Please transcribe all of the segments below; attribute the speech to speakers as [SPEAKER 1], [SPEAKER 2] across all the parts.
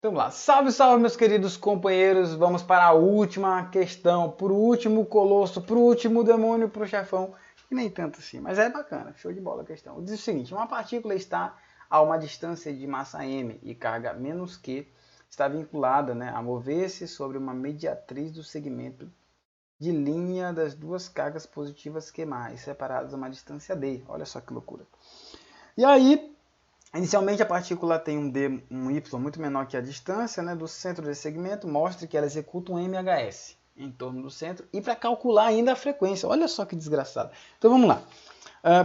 [SPEAKER 1] Então vamos lá. Salve, salve, meus queridos companheiros. Vamos para a última questão, para o último colosso, para o último demônio, para o chefão. E nem tanto assim, mas é bacana. Show de bola a questão. Diz o seguinte: uma partícula está a uma distância de massa m e carga menos q, está vinculada, a mover-se sobre uma mediatriz do segmento de linha das duas cargas positivas Q+, separadas a uma distância d. Olha só que loucura. E aí, inicialmente a partícula tem um d, um y muito menor que a distância do centro desse segmento, mostra que ela executa um MHS em torno do centro, e para calcular ainda a frequência. Olha só que desgraçado. Então vamos lá.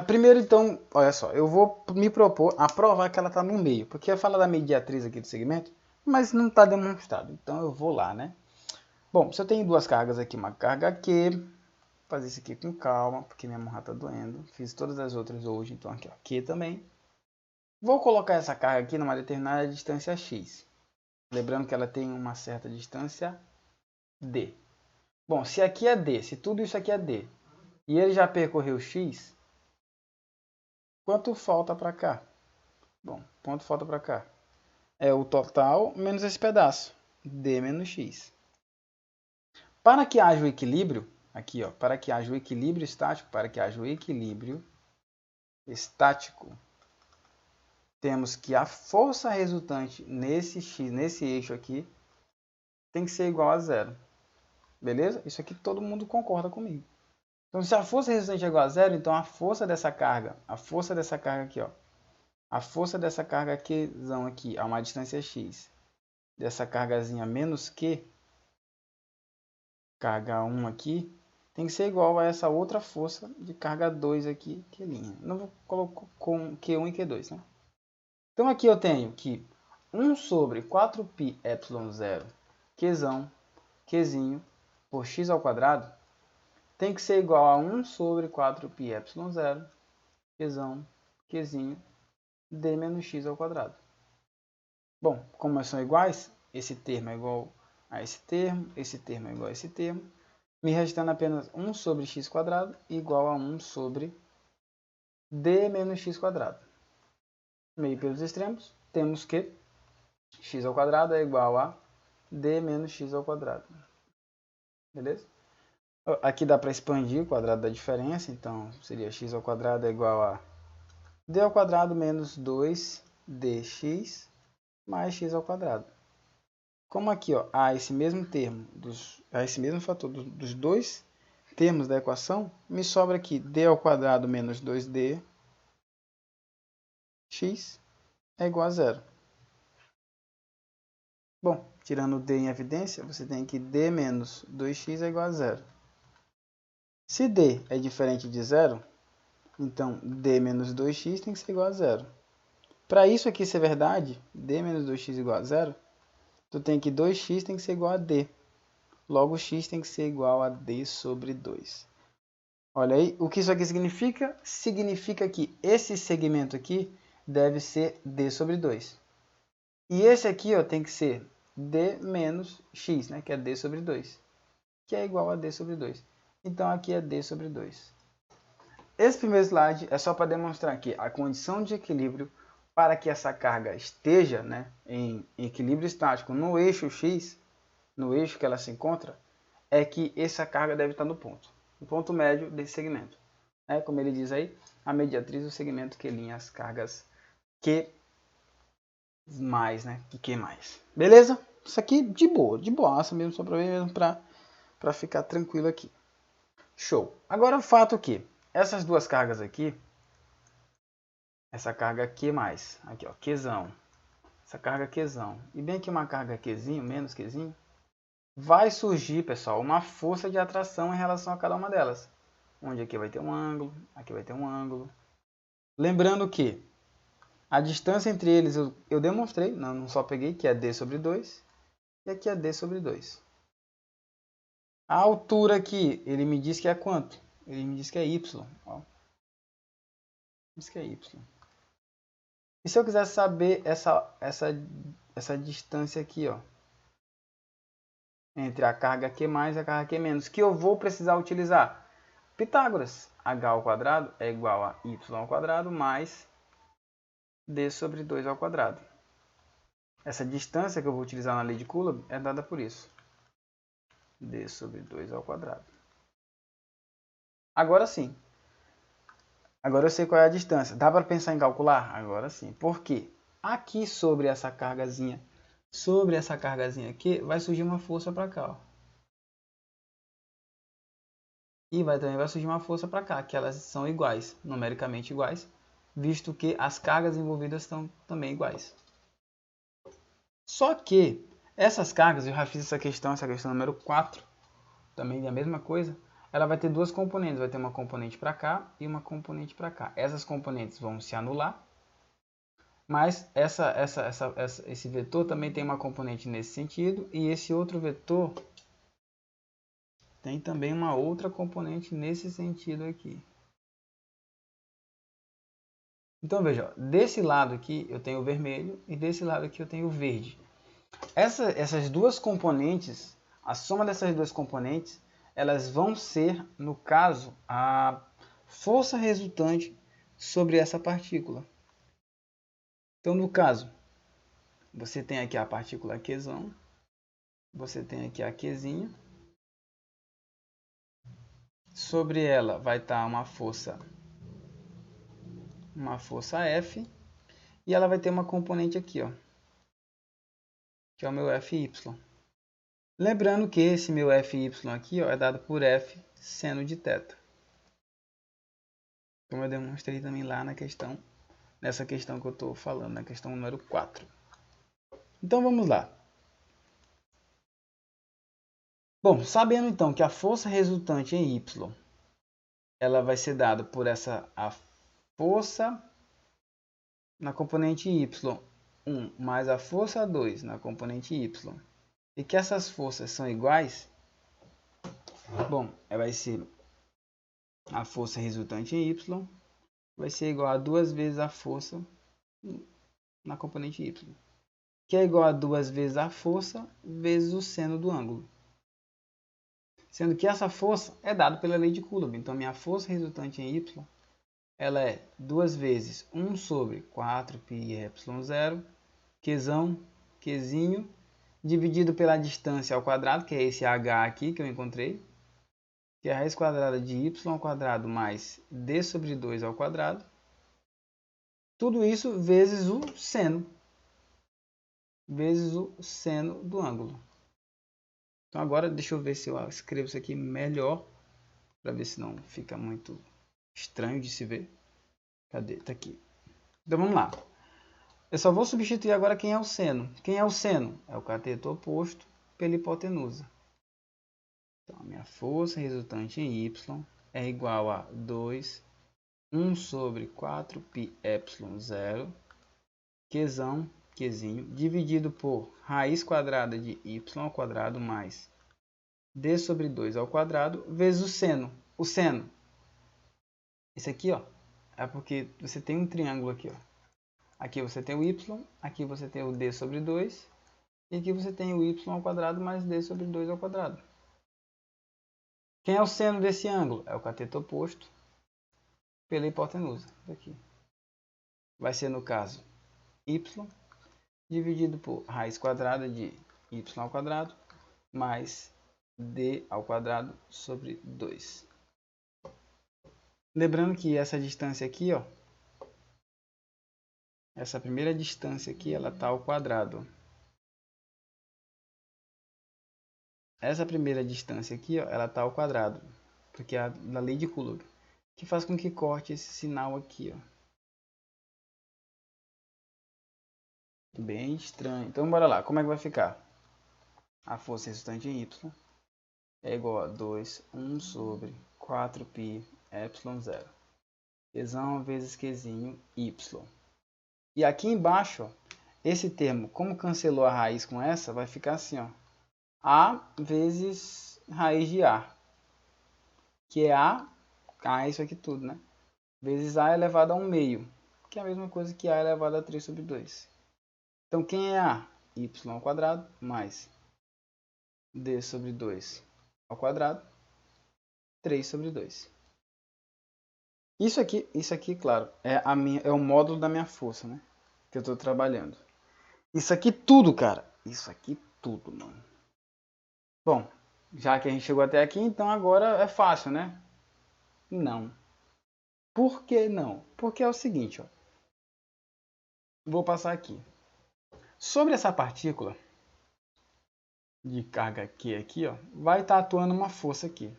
[SPEAKER 1] Primeiro, então, olha só, eu vou me propor a provar que ela está no meio, porque fala da mediatriz aqui do segmento, mas não está demonstrado. Então eu vou lá, Bom, se eu tenho duas cargas aqui, uma carga Q, vou fazer isso aqui com calma, porque minha mão está doendo. Fiz todas as outras hoje, então aqui, ó, Q também. Vou colocar essa carga aqui numa determinada distância x. Lembrando que ela tem uma certa distância d. Bom, se aqui é d, se tudo isso aqui é d, e ele já percorreu x, quanto falta para cá? Bom, quanto falta para cá? É o total menos esse pedaço, d menos x. Para que haja o equilíbrio, aqui, ó, para que haja o equilíbrio estático, temos que a força resultante nesse x, nesse eixo aqui, tem que ser igual a zero. Beleza? Isso aqui todo mundo concorda comigo. Então, se a força resultante é igual a zero, então a força dessa carga aqui, ó, a força dessa carga aqui a uma distância x, dessa cargazinha menos q, carga 1 aqui, tem que ser igual a essa outra força de carga 2 aqui, que é linha. Não vou colocar com Q1 e Q2, Então aqui eu tenho que 1 sobre 4π ε0 Qzinho por x ao quadrado tem que ser igual a 1 sobre 4π ε0 Qzinho d menos x ao quadrado. Bom, como são iguais, esse termo é igual a esse termo é igual a esse termo, me restando apenas 1 sobre x quadrado igual a 1 sobre d menos x quadrado. Meio pelos extremos, temos que x ao quadrado é igual a d menos x ao quadrado. Beleza? Aqui dá para expandir o quadrado da diferença, então seria x ao quadrado é igual a d ao quadrado menos 2dx mais x ao quadrado. Como aqui há esse mesmo termo, há esse mesmo fator dos dois termos da equação, me sobra aqui d ao quadrado menos 2d x é igual a zero. Bom, tirando o d em evidência, você tem que d menos 2x é igual a zero. Se d é diferente de zero, então d menos 2x tem que ser igual a zero. Para isso aqui ser verdade, d menos 2x igual a zero, tu tem que 2x tem que ser igual a d. Logo, x tem que ser igual a d sobre 2. Olha aí, o que isso aqui significa? Significa que esse segmento aqui deve ser d sobre 2. E esse aqui tem que ser d menos x, que é d sobre 2, que é igual a d sobre 2. Então, aqui é d sobre 2. Esse primeiro slide é só para demonstrar que a condição de equilíbrio para que essa carga esteja em equilíbrio estático no eixo x, no eixo que ela se encontra, é que essa carga deve estar no ponto médio desse segmento. Como ele diz aí, a mediatriz do segmento que linha as cargas Q+, que Q+. Beleza? Isso aqui de boaça mesmo, só para ver mesmo para ficar tranquilo aqui. Show. Agora o fato que essas duas cargas aqui, essa carga Q+, aqui ó, Qzão, essa carga Qzão, e bem aqui uma carga Qzinho, menos Qzinho, vai surgir, pessoal, uma força de atração em relação a cada uma delas. Onde aqui vai ter um ângulo, aqui vai ter um ângulo. Lembrando que a distância entre eles eu demonstrei, não só peguei, que é d sobre 2, e aqui é d sobre 2. A altura aqui, ele me diz que é quanto? Ele me diz que é y. Ó. Diz que é y. E se eu quiser saber essa distância aqui, ó, entre a carga Q+ e a carga Q-, que eu vou precisar utilizar? Pitágoras. H ao quadrado é igual a y ao quadrado mais d sobre 2 ao quadrado. Essa distância que eu vou utilizar na lei de Coulomb é dada por isso. D sobre 2 ao quadrado. Agora sim. Agora eu sei qual é a distância. Dá para pensar em calcular? Agora sim. Por quê? Aqui sobre essa cargazinha aqui, vai surgir uma força para cá. Ó. E também vai surgir uma força para cá, que elas são iguais, numericamente iguais, visto que as cargas envolvidas estão também iguais. Só que essas cargas, eu já fiz essa questão número 4, também é a mesma coisa, ela vai ter duas componentes, vai ter uma componente para cá e uma componente para cá. Essas componentes vão se anular, mas esse vetor também tem uma componente nesse sentido, e esse outro vetor tem também uma outra componente nesse sentido aqui. Então veja, ó, desse lado aqui eu tenho o vermelho e desse lado aqui eu tenho o verde. Essas duas componentes, a soma dessas duas componentes, elas vão ser, no caso, a força resultante sobre essa partícula. Então, no caso, você tem aqui a partícula Qzão, você tem aqui a Qzinha, sobre ela vai estar uma força F, e ela vai ter uma componente aqui, ó, que é o meu Fy. Lembrando que esse meu Fy aqui, ó, é dado por F seno de θ. Como eu demonstrei também lá nessa questão que eu estou falando, na questão número 4. Então vamos lá. Bom, sabendo então que a força resultante em Y, ela vai ser dada por a força na componente Y1 mais a força 2 na componente Y, e que essas forças são iguais, bom, vai ser a força resultante em Y vai ser igual a 2 vezes a força na componente Y, que é igual a 2 vezes a força vezes o seno do ângulo. Sendo que essa força é dada pela lei de Coulomb. Então, minha força resultante em Y, ela é 2 vezes 1 sobre 4πε0, Qzinho, dividido pela distância ao quadrado, que é esse h aqui que eu encontrei, que é a raiz quadrada de y ao quadrado mais d sobre 2 ao quadrado. Tudo isso vezes o seno do ângulo. Então agora deixa eu ver se eu escrevo isso aqui melhor, para ver se não fica muito estranho de se ver. Cadê? Tá aqui. Então vamos lá. Eu só vou substituir agora quem é o seno. Quem é o seno? É o cateto oposto pela hipotenusa. Então a minha força resultante em Y é igual a 2, 1 sobre 4πε0, Qzinho, dividido por raiz quadrada de y ao quadrado mais d sobre 2 ao quadrado, vezes o seno. O seno, esse aqui, ó, é porque você tem um triângulo aqui, ó. Aqui você tem o y, aqui você tem o d sobre 2, e aqui você tem o y ao quadrado mais d sobre 2 ao quadrado. Quem é o seno desse ângulo? É o cateto oposto pela hipotenusa. Aqui. Vai ser, no caso, y dividido por raiz quadrada de y ao quadrado mais d ao quadrado sobre 2. Lembrando que essa distância aqui, ó, essa primeira distância aqui, ela está ao quadrado. Essa primeira distância aqui, ó, ela está ao quadrado, porque é da lei de Coulomb, que faz com que corte esse sinal aqui, ó. Bem estranho. Então, bora lá. Como é que vai ficar? A força resultante em Y é igual a 2, 1 sobre 4πε0. Qzão vezes Qzinho, Y. E aqui embaixo, ó, esse termo, como cancelou a raiz com essa, vai ficar assim, ó. A vezes raiz de A. Que é A isso aqui tudo, né? Vezes A elevado a 1 meio. Que é a mesma coisa que A elevado a 3 sobre 2. Então, quem é A? Y ao quadrado mais D sobre 2 ao quadrado, 3 sobre 2. Isso aqui, claro, é o módulo da minha força, né? Que eu estou trabalhando. Isso aqui tudo, cara. Isso aqui tudo, mano. Bom, já que a gente chegou até aqui, então agora é fácil, né? Não. Por que não? Porque é o seguinte, ó. Vou passar aqui. Sobre essa partícula de carga Q aqui, ó, vai estar atuando uma força aqui.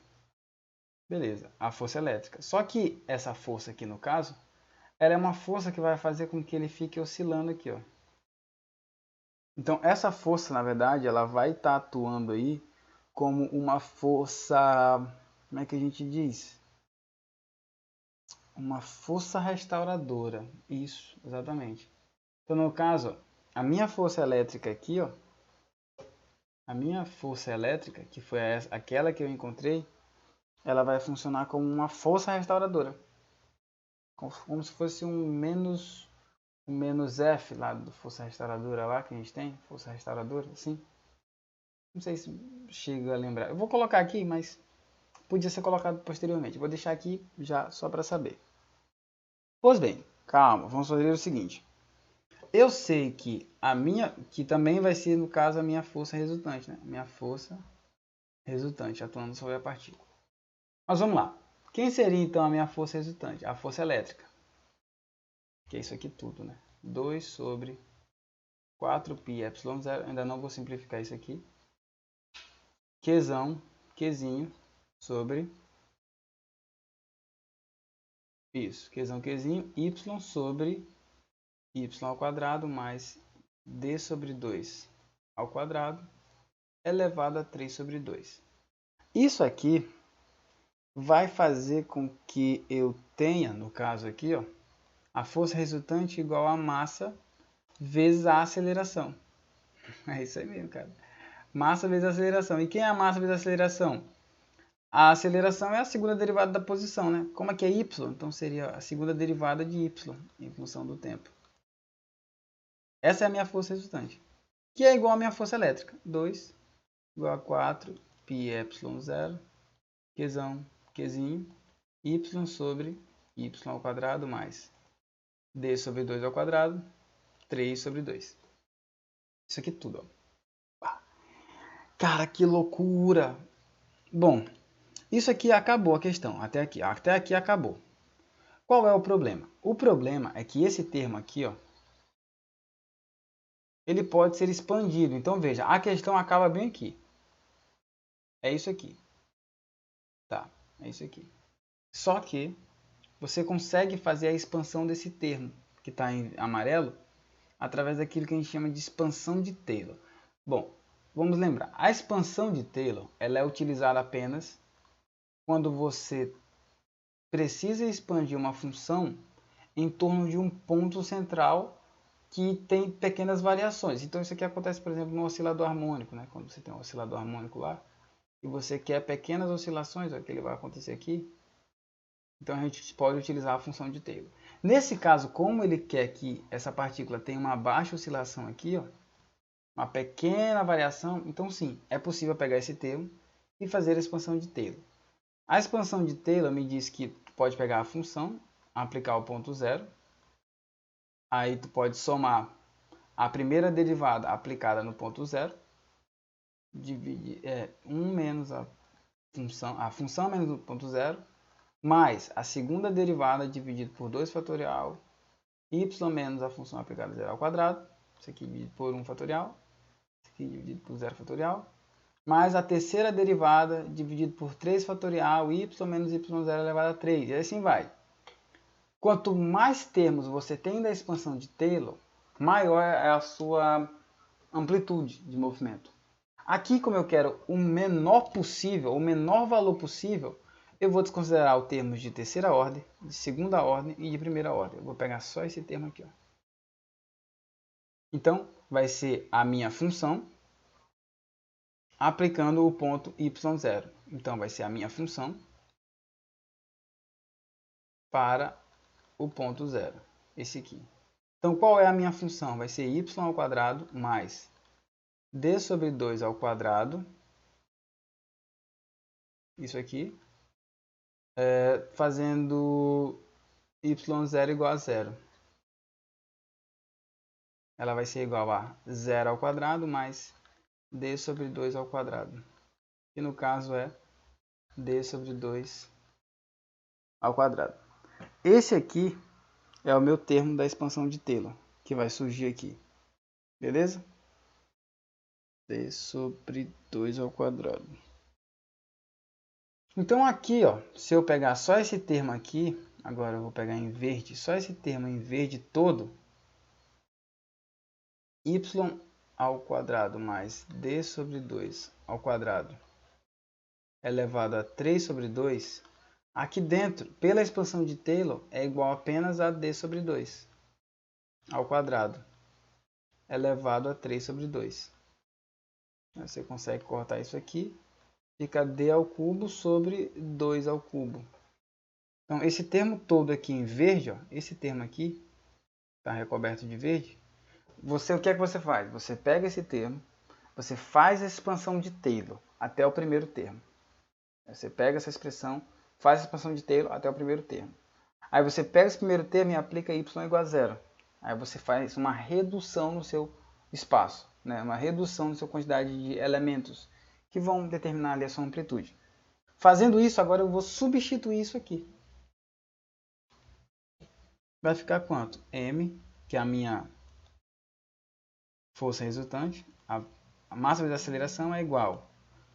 [SPEAKER 1] Beleza, a força elétrica. Só que essa força aqui, no caso, ela é uma força que vai fazer com que ele fique oscilando aqui, ó. Então, essa força, na verdade, ela vai estar atuando aí como uma força, como é que a gente diz? Uma força restauradora. Isso, exatamente. Então, no caso, a minha força elétrica aqui, ó, a minha força elétrica, que foi aquela que eu encontrei, ela vai funcionar como uma força restauradora. Como se fosse um menos F lá do força restauradora lá que a gente tem, força restauradora, assim. Não sei se chega a lembrar. Eu vou colocar aqui, mas podia ser colocado posteriormente. Vou deixar aqui já só para saber. Pois bem, calma, vamos fazer o seguinte. Eu sei que a minha, que também vai ser no caso a minha força resultante, né? Minha força resultante atuando sobre a partícula. Mas vamos lá. Quem seria então a minha força resultante? A força elétrica. Que é isso aqui tudo, né? 2 sobre 4πε0. Ainda não vou simplificar isso aqui. Qzinho sobre isso, Qzinho, y sobre y ao quadrado mais d sobre 2 ao quadrado elevado a 3 sobre 2. Isso aqui vai fazer com que eu tenha, no caso aqui, ó, a força resultante igual a massa vezes a aceleração. É isso aí mesmo, cara. Massa vezes aceleração. E quem é a massa vezes a aceleração? A aceleração é a segunda derivada da posição, né? Como aqui é y, então seria a segunda derivada de y em função do tempo. Essa é a minha força resultante, que é igual à minha força elétrica. 2 igual a 4 πε0, Qzinho, y sobre y ao quadrado mais d sobre 2 ao quadrado, 3 sobre 2. Isso aqui tudo, ó. Cara, que loucura! Bom, isso aqui acabou a questão, até aqui acabou. Qual é o problema? O problema é que esse termo aqui, ó, ele pode ser expandido. Então veja, a questão acaba bem aqui. É isso aqui. Tá, é isso aqui. Só que você consegue fazer a expansão desse termo, que está em amarelo, através daquilo que a gente chama de expansão de Taylor. Bom, vamos lembrar, a expansão de Taylor ela é utilizada apenas quando você precisa expandir uma função em torno de um ponto central que tem pequenas variações. Então isso aqui acontece, por exemplo, no oscilador harmônico, né? Quando você tem um oscilador harmônico lá, e você quer pequenas oscilações, ó, que ele vai acontecer aqui, então a gente pode utilizar a função de Taylor. Nesse caso, como ele quer que essa partícula tenha uma baixa oscilação aqui, ó, uma pequena variação, então sim, é possível pegar esse termo e fazer a expansão de Taylor. A expansão de Taylor me diz que tu pode pegar a função, aplicar o ponto zero, aí tu pode somar a primeira derivada aplicada no ponto zero, dividir 1 menos a função menos o ponto zero, mais a segunda derivada dividido por 2 fatorial, y menos a função aplicada a zero ao quadrado, isso aqui dividido por 1 fatorial, isso aqui dividido por 0 fatorial, mais a terceira derivada dividido por 3 fatorial, y menos y0 elevado a 3, e assim vai. Quanto mais termos você tem da expansão de Taylor, maior é a sua amplitude de movimento. Aqui, como eu quero o menor possível, o menor valor possível, eu vou desconsiderar os termos de terceira ordem, de segunda ordem e de primeira ordem. Eu vou pegar só esse termo aqui, ó. Então, vai ser a minha função aplicando o ponto y0. Então, vai ser a minha função para o ponto zero, esse aqui. Então, qual é a minha função? Vai ser y ao quadrado mais d sobre 2 ao quadrado, isso aqui, fazendo y0 igual a zero. ela vai ser igual a 0 ao quadrado mais d sobre 2 ao quadrado. Que no caso é d sobre 2 ao quadrado. Esse aqui é o meu termo da expansão de Taylor, que vai surgir aqui. Beleza? D sobre 2 ao quadrado. Então aqui, ó, se eu pegar só esse termo aqui, agora eu vou pegar em verde, só esse termo em verde todo, y ao quadrado mais d sobre 2 ao quadrado elevado a 3 sobre 2, aqui dentro, pela expansão de Taylor, é igual apenas a d sobre 2 ao quadrado elevado a 3 sobre 2. Você consegue cortar isso aqui, fica d ao cubo sobre 2 ao cubo. Então, esse termo todo aqui em verde, ó, esse termo aqui, está recoberto de verde, o que é que você faz? Você pega esse termo, você faz a expansão de Taylor até o primeiro termo. Você pega essa expressão, faz a expansão de Taylor até o primeiro termo. Aí você pega esse primeiro termo e aplica y igual a 0. Aí você faz uma redução no seu espaço, né? Uma redução na sua quantidade de elementos que vão determinar ali a sua amplitude. Fazendo isso, agora eu vou substituir isso aqui. Vai ficar quanto? M, que é a minha força resultante, a massa de aceleração é igual.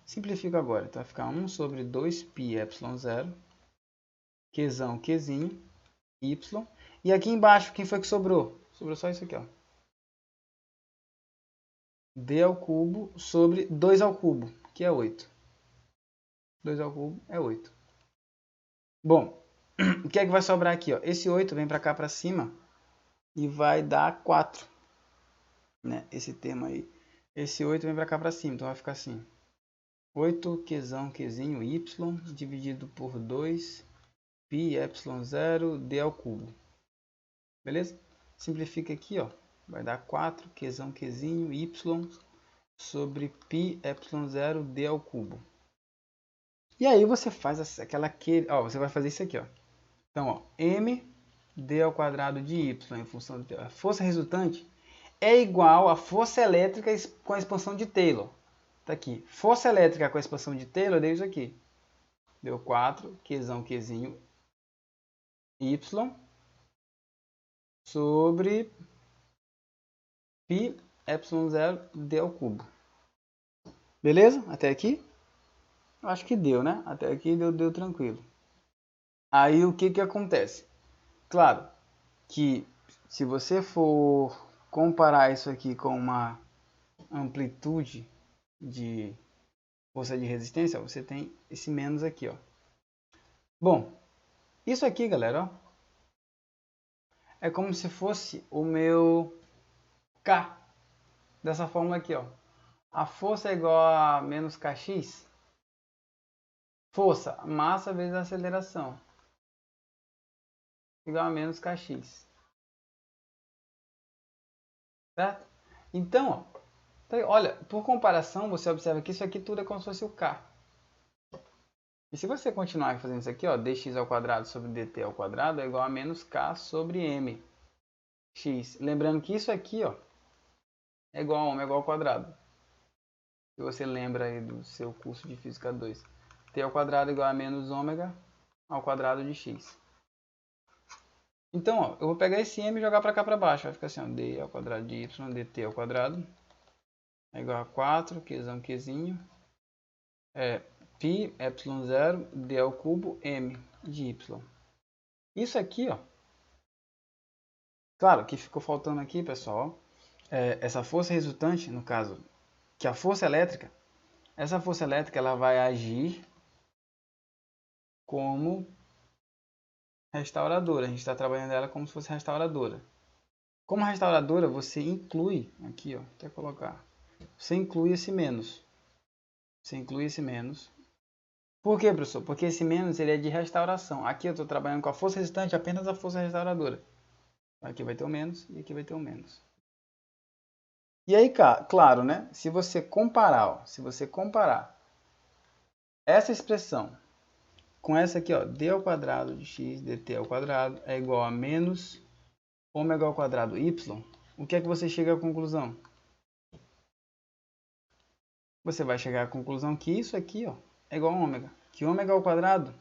[SPEAKER 1] Simplifico agora, então vai ficar 1 sobre 2πε0, Qzão, Qzinho, y. E aqui embaixo, quem foi que sobrou? Sobrou só isso aqui, ó. D ao cubo sobre 2 ao cubo, que é 8. 2 ao cubo é 8. Bom, o que é que vai sobrar aqui? Ó? Esse 8 vem para cá para cima e vai dar 4. Né? Esse termo aí. Esse 8 vem para cá para cima, então vai ficar assim. 8 Qzão, Qzinho, y, dividido por 2, πε0, d ao cubo. Beleza? Simplifica aqui, ó. Vai dar 4 Qzão, Qzinho, y, sobre πε0, d ao cubo. E aí você faz aquela que, ó, você vai fazer isso aqui, ó. Então, ó, m d ao quadrado de y em função da força resultante é igual à força elétrica com a expansão de Taylor. Tá aqui. Força elétrica com a expansão de Taylor deu isso aqui. Deu 4 Qzão, Qzinho, y sobre πε0 d ao cubo. Beleza? Até aqui? Acho que deu, né? Até aqui deu tranquilo. Aí o que que acontece? Claro que se você for comparar isso aqui com uma amplitude de força de resistência, você tem esse menos aqui, ó. Bom, isso aqui, galera, ó, é como se fosse o meu K dessa fórmula aqui, ó. A força é igual a menos kx. Força, massa vezes aceleração, igual a menos kx. Certo? Então, ó, olha, por comparação, você observa que isso aqui tudo é como se fosse o K. E se você continuar fazendo isso aqui, ó, dx ao quadrado sobre dt ao quadrado é igual a menos k sobre m x. Lembrando que isso aqui, ó, é igual a ômega ao quadrado. Se você lembra aí do seu curso de física 2. T ao quadrado é igual a menos ômega ao quadrado de x. Então, ó, eu vou pegar esse m e jogar para cá para baixo. Vai ficar assim, ó, d ao quadrado de y dt ao quadrado é igual a 4, Qzão, Qzinho, πε0 d ao cubo m de y. Isso aqui, ó, claro que ficou faltando aqui, pessoal, essa força resultante, no caso, que a força elétrica, essa força elétrica ela vai agir como restauradora. A gente está trabalhando ela como se fosse restauradora. Como restauradora, você inclui, aqui, ó, até colocar, você inclui esse menos. Você inclui esse menos. Por quê, professor? Porque esse menos ele é de restauração. Aqui eu estou trabalhando com a força resultante, apenas a força restauradora. Aqui vai ter o menos e aqui vai ter o menos. E aí, claro, né? Se você comparar, ó, essa expressão com essa aqui, ó, d ao quadrado de x dt ao quadrado é igual a menos ômega ao quadrado y. o que é que você chega à conclusão? Você vai chegar à conclusão que isso aqui, ó, é igual a ômega. Que ômega ao quadrado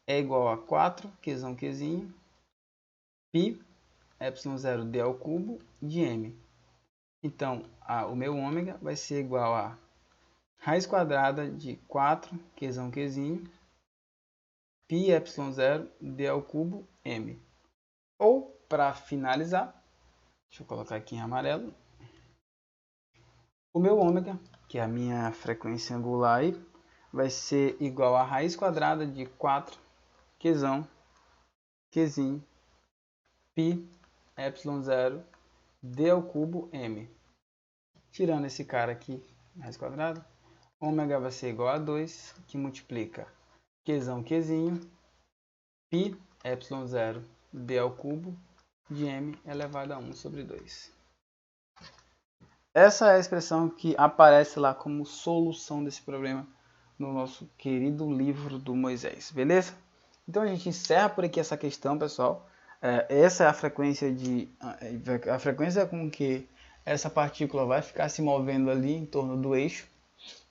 [SPEAKER 1] é igual a 4 Qzão Qzinho π ε0 d ao cubo de m. Então, o meu ômega vai ser igual a raiz quadrada de 4 Qzão Qzinho π ε0 d ao cubo m. Ou, para finalizar, deixa eu colocar aqui em amarelo, o meu ômega, que é a minha frequência angular aí, vai ser igual a raiz quadrada de 4 Qzão Qzinho π ε0 d ao cubo m. Tirando esse cara aqui, raiz quadrada, ômega vai ser igual a 2, que multiplica Qzão Qzinho π ε0 d ao cubo de m elevado a 1 sobre 2. Essa é a expressão que aparece lá como solução desse problema no nosso querido livro do Moisés, beleza? Então a gente encerra por aqui essa questão, pessoal. Essa é a frequência com que essa partícula vai ficar se movendo ali em torno do eixo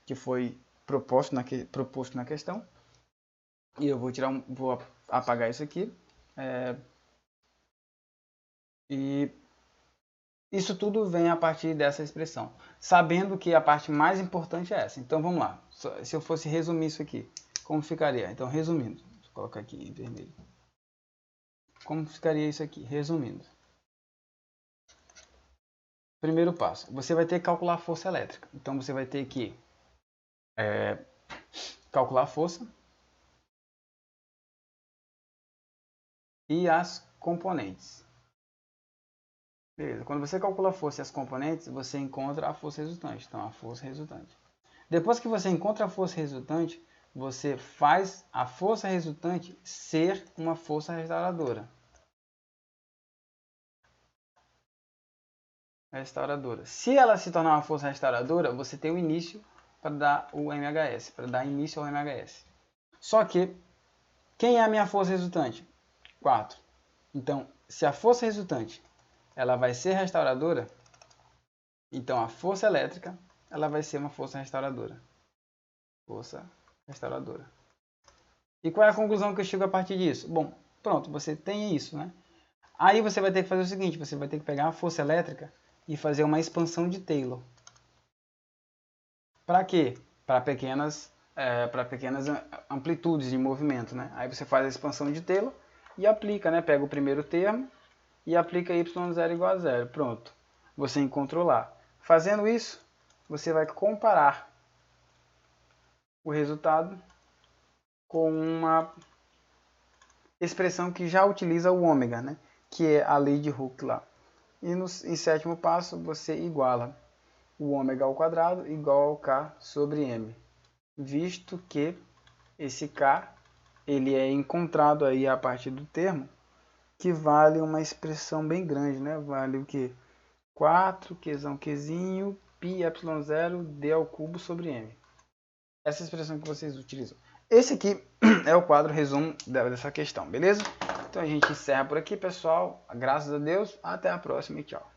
[SPEAKER 1] que foi proposto na questão. E eu vou apagar isso aqui. E isso tudo vem a partir dessa expressão, sabendo que a parte mais importante é essa. Então vamos lá. Se eu fosse resumir isso aqui, como ficaria? Então, resumindo, vou colocar aqui em vermelho. Como ficaria isso aqui? Resumindo. Primeiro passo, você vai ter que calcular a força elétrica. Então você vai ter que calcular a força e as componentes. Beleza. Quando você calcula a força e as componentes, você encontra a força resultante. Então, a força resultante. Depois que você encontra a força resultante, você faz a força resultante ser uma força restauradora. Se ela se tornar uma força restauradora, você tem o início para dar o MHS, para dar início ao MHS. Só que, quem é a minha força resultante? 4. Então, se a força resultante ela vai ser restauradora, então a força elétrica ela vai ser uma força restauradora. Força restauradora. E qual é a conclusão que eu chego a partir disso? Bom, pronto, você tem isso, né? Aí você vai ter que fazer o seguinte, você vai ter que pegar a força elétrica e fazer uma expansão de Taylor. Para quê? Para pequenas amplitudes de movimento, né? Aí você faz a expansão de Taylor e aplica, né? Pega o primeiro termo e aplica y0 igual a 0. Pronto. Você encontrou lá. Fazendo isso, você vai comparar o resultado com uma expressão que já utiliza o ômega, né? Que é a lei de Hooke lá. E em sétimo passo, você iguala o ômega ao quadrado igual ao k sobre m. Visto que esse k ele é encontrado aí a partir do termo que vale uma expressão bem grande, né? Vale o que? 4 Qzão Qzinho π ε0 d ao cubo sobre m. Essa expressão que vocês utilizam. Esse aqui é o quadro resumo dessa questão, beleza? Então a gente encerra por aqui, pessoal. Graças a Deus. Até a próxima e tchau.